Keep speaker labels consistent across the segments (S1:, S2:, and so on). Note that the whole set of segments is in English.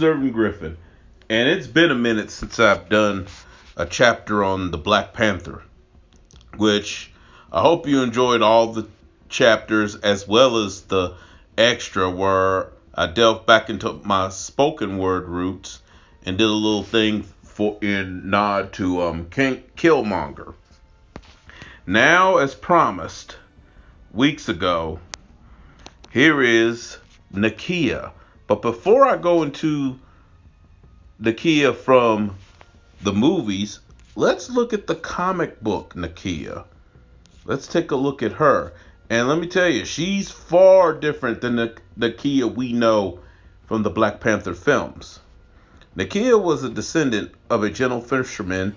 S1: Irving Griffin, and it's been a minute since I've done a chapter on the Black Panther, which I hope you enjoyed all the chapters as well as the extra where I delved back into my spoken word roots and did a little thing for in nod to King Killmonger. Now, as promised weeks ago, here is Nakia. But before I go into Nakia from the movies, let's look at the comic book Nakia. Let's take a look at her. And let me tell you, she's far different than the Nakia we know from the Black Panther films. Nakia was a descendant of a gentle fisherman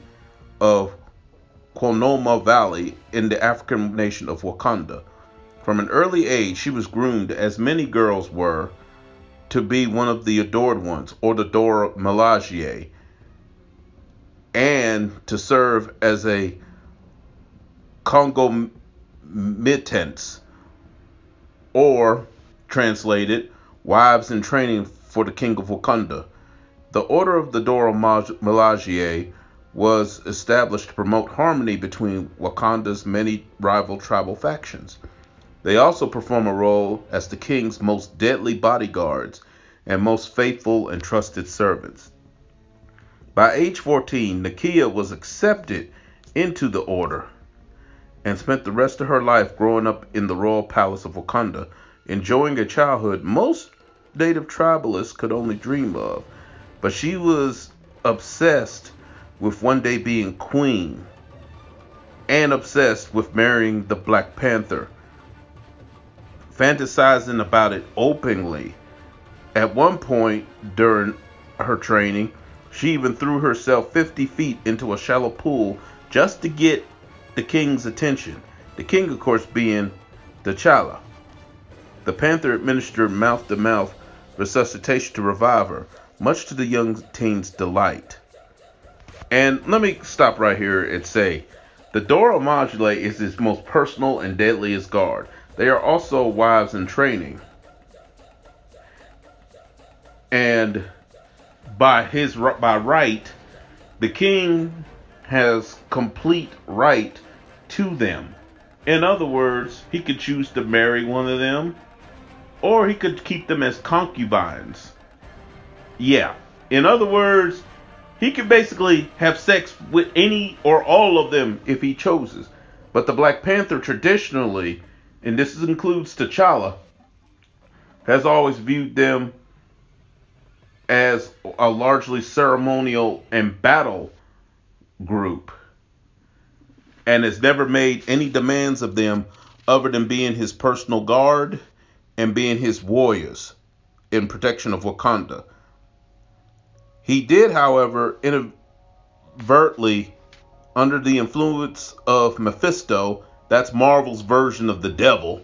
S1: of Quonoma Valley in the African nation of Wakanda. From an early age, she was groomed, as many girls were, to be one of the adored ones, or the Dora Milaje, and to serve as a concomitants, or translated, wives in training for the king of Wakanda. The Order of the Dora Milaje was established to promote harmony between Wakanda's many rival tribal factions. They also perform a role as the king's most deadly bodyguards and most faithful and trusted servants. By age 14, Nakia was accepted into the order and spent the rest of her life growing up in the royal palace of Wakanda, enjoying a childhood most native tribalists could only dream of. But she was obsessed with one day being queen and obsessed with marrying the Black Panther, fantasizing about it openly. At one point during her training, she even threw herself 50 feet into a shallow pool just to get the king's attention. The king, of course, being T'Challa. The Panther administered mouth-to-mouth resuscitation to revive her, much to the young teen's delight. And let me stop right here and say, the Dora Milaje is his most personal and deadliest guard. They are also wives in training. And by right, the king has complete right to them. In other words, he could choose to marry one of them, or he could keep them as concubines. Yeah. In other words, he could basically have sex with any or all of them if he chooses. But the Black Panther traditionally, and this includes T'Challa, has always viewed them as a largely ceremonial and battle group, and has never made any demands of them other than being his personal guard and being his warriors in protection of Wakanda. He did, however, inadvertently, under the influence of Mephisto, that's Marvel's version of the devil,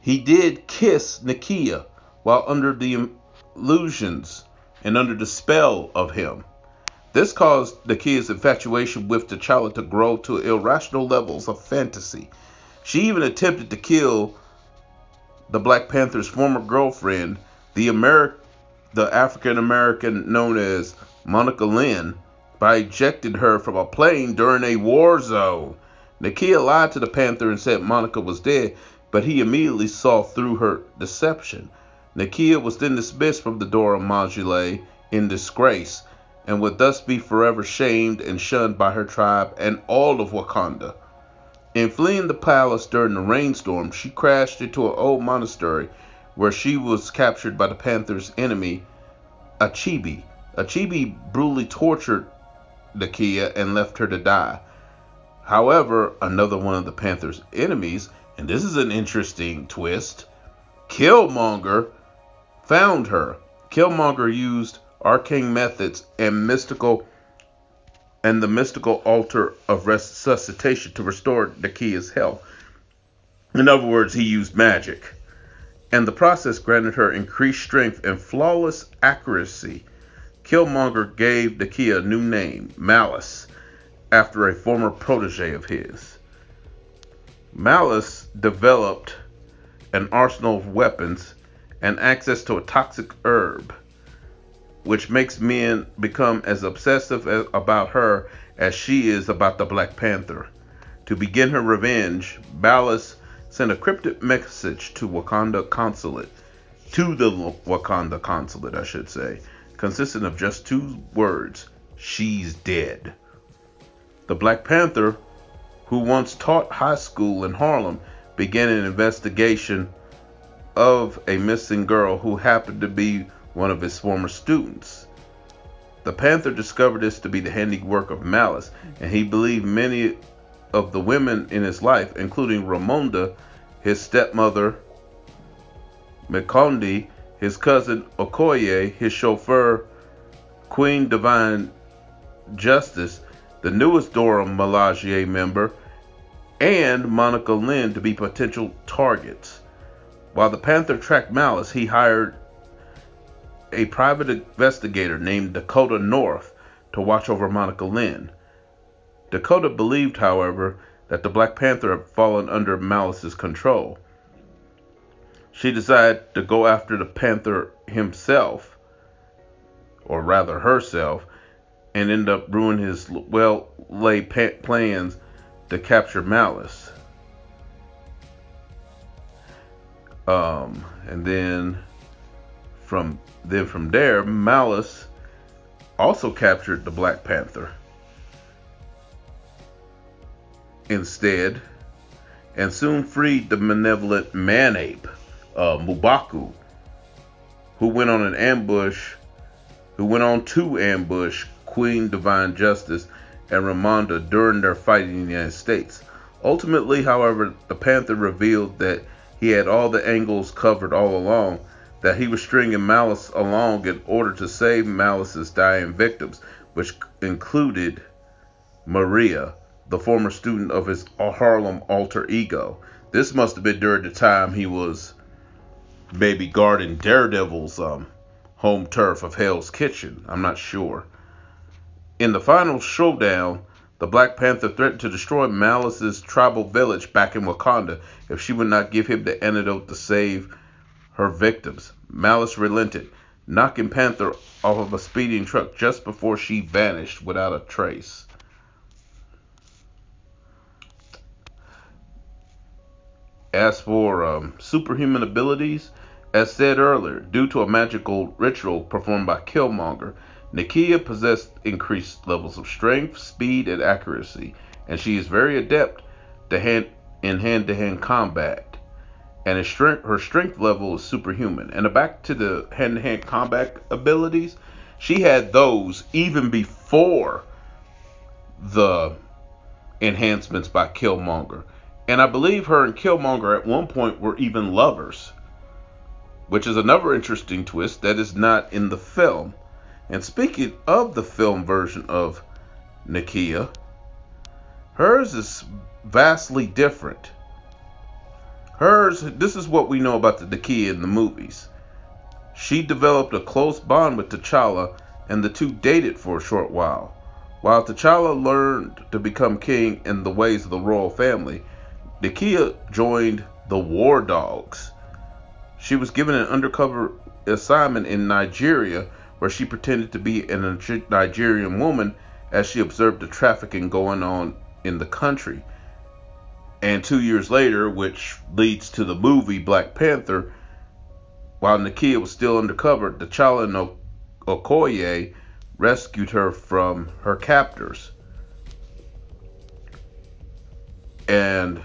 S1: he did kiss Nakia while under the illusions and under the spell of him. This caused Nakia's infatuation with T'Challa to grow to irrational levels of fantasy. She even attempted to kill the Black Panther's former girlfriend, the African American known as Monica Lynn, by ejecting her from a plane during a war zone. Nakia lied to the Panther and said Monica was dead, but he immediately saw through her deception. Nakia was then dismissed from the Dora Milaje in disgrace, and would thus be forever shamed and shunned by her tribe and all of Wakanda. In fleeing the palace during the rainstorm, she crashed into an old monastery where she was captured by the Panther's enemy, Achibi. Achibi brutally tortured Nakia and left her to die. However, another one of the Panther's enemies, and this is an interesting twist, Killmonger, found her. Killmonger used arcane methods and the mystical altar of resuscitation to restore Nakia's health. In other words, he used magic. And the process granted her increased strength and flawless accuracy. Killmonger gave Nakia a new name, Malice, after a former protege of his. Malice developed an arsenal of weapons and access to a toxic herb which makes men become as obsessive about her as she is about the Black Panther. To begin her revenge, Ballas sent a cryptic message to the Wakanda consulate, I should say, consisting of just two words: "She's dead." The Black Panther, who once taught high school in Harlem, began an investigation of a missing girl who happened to be one of his former students. The Panther discovered this to be the handiwork of Malice, and he believed many of the women in his life, including Ramonda, his stepmother, Mikondi, his cousin Okoye, his chauffeur, Queen Divine Justice, the newest Dora Milaje member, and Monica Lynn to be potential targets. While the Panther tracked Malice, he hired a private investigator named Dakota North to watch over Monica Lynn. Dakota believed, however, that the Black Panther had fallen under Malice's control. She decided to go after the Panther himself, or rather herself, and end up ruining his well-laid plans to capture Malice. And then from there, Malice also captured the Black Panther instead, and soon freed the malevolent man-ape, M'Baku, who went on to ambush Queen Divine Justice and Ramonda during their fight in the United States. Ultimately, however, the Panther revealed that he had all the angles covered all along, that he was stringing Malice along in order to save Malice's dying victims, which included Maria, the former student of his Harlem alter ego. This must have been during the time he was maybe guarding Daredevil's home turf of Hell's Kitchen. I'm not sure. In the final showdown, the Black Panther threatened to destroy Malice's tribal village back in Wakanda if she would not give him the antidote to save her victims. Malice relented, knocking Panther off of a speeding truck just before she vanished without a trace. As for superhuman abilities, as said earlier, due to a magical ritual performed by Killmonger, Nakia possessed increased levels of strength, speed, and accuracy, and she is very adept in hand-to-hand combat. And her strength level is superhuman. And back to the hand-to-hand combat abilities, she had those even before the enhancements by Killmonger. And I believe her and Killmonger at one point were even lovers, which is another interesting twist that is not in the film. And speaking of the film version of Nakia, hers is vastly different. This is what we know about the Nakia in the movies. She developed a close bond with T'Challa, and the two dated for a short while. While T'Challa learned to become king in the ways of the royal family, Nakia joined the War Dogs. She was given an undercover assignment in Nigeria, where she pretended to be a Nigerian woman as she observed the trafficking going on in the country. And 2 years later, which leads to the movie Black Panther, while Nakia was still undercover, T'Challa and Okoye rescued her from her captors. And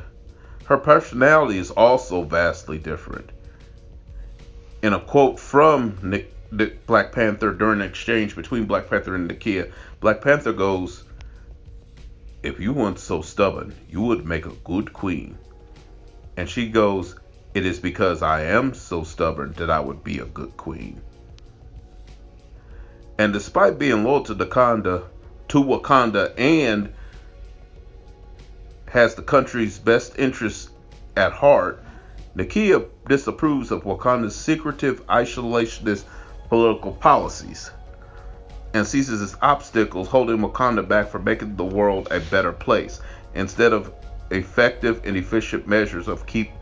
S1: her personality is also vastly different. In a quote from the Black Panther during an exchange between Black Panther and Nakia, Black Panther goes, "If you weren't so stubborn, you would make a good queen." And she goes, "It is because I am so stubborn that I would be a good queen." And despite being loyal to Wakanda and has the country's best interests at heart, Nakia disapproves of Wakanda's secretive, isolationist political policies and sees it as obstacles holding Wakanda back from making the world a better place, instead of effective and efficient measures of keeping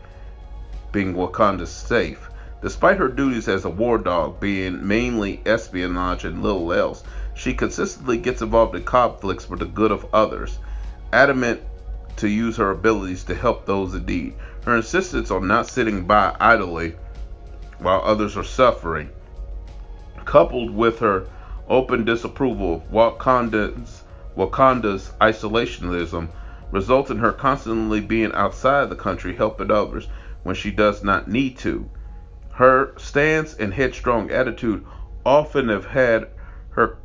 S1: Wakanda safe. Despite her duties as a war dog being mainly espionage and little else, she consistently gets involved in conflicts for the good of others, adamant to use her abilities to help those in need. Her insistence on not sitting by idly while others are suffering, coupled with her open disapproval of Wakanda's isolationism, result in her constantly being outside the country helping others when she does not need to. Her stance and headstrong attitude often have had her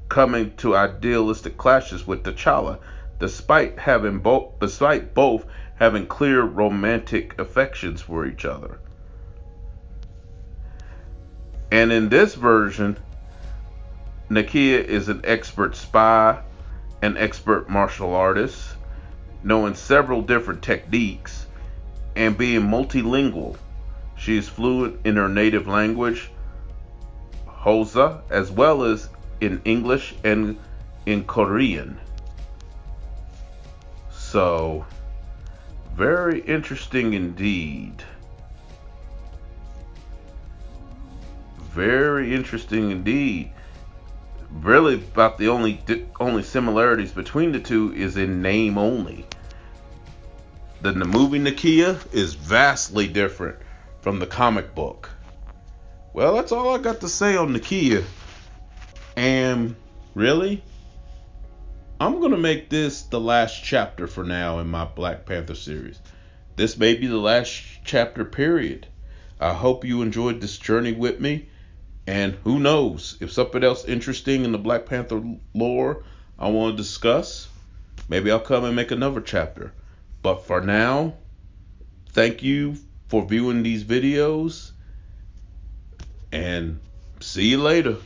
S1: coming to idealistic clashes with T'Challa, despite both having clear romantic affections for each other. And in this version, Nakia is an expert spy, an expert martial artist, knowing several different techniques, and being multilingual. She is fluent in her native language, Hausa, as well as in English and in Korean. So, very interesting indeed. Very interesting indeed. Really, about the only similarities between the two is in name only. The movie Nakia is vastly different from the comic book. Well, that's all I got to say on Nakia. And really, I'm going to make this the last chapter for now in my Black Panther series. This may be the last chapter, period. I hope you enjoyed this journey with me. And who knows, if something else interesting in the Black Panther lore I want to discuss, maybe I'll come and make another chapter. But for now, thank you for viewing these videos, and see you later.